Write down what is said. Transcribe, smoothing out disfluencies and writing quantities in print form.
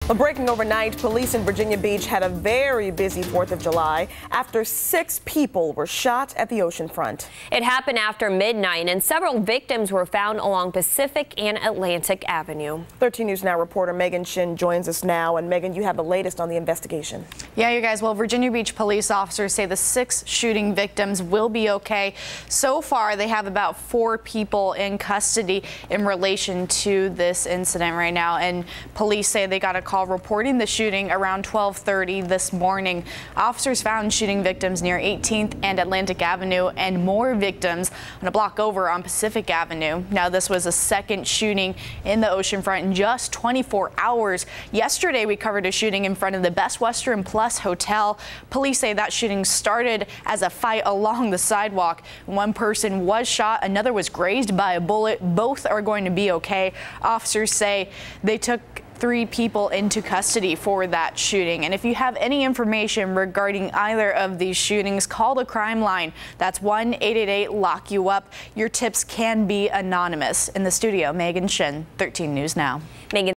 Well, breaking overnight, police in Virginia Beach had a very busy 4th of July after 6 people were shot at the Oceanfront. It happened after midnight, and several victims were found along Pacific and Atlantic Avenue. 13 News Now reporter Megan Shin joins us now. And Megan, you have the latest on the investigation. Yeah, you guys. Well, Virginia Beach police officers say the 6 shooting victims will be okay. So far, they have about 4 people in custody in relation to this incident right now. And police say they got a call reporting the shooting around 12:30 this morning. Officers found shooting victims near 18th and Atlantic Avenue and more victims on a block over on Pacific Avenue. Now, this was a second shooting in the Oceanfront in just 24 hours. Yesterday, we covered a shooting in front of the Best Western Plus Hotel. Police say that shooting started as a fight along the sidewalk. One person was shot, another was grazed by a bullet. Both are going to be okay. Officers say they took 3 people into custody for that shooting. And if you have any information regarding either of these shootings, call the crime line. That's 1-888-LOCK-YOU-UP. Your tips can be anonymous. In the studio, Megan Shin, 13 News Now. Megan.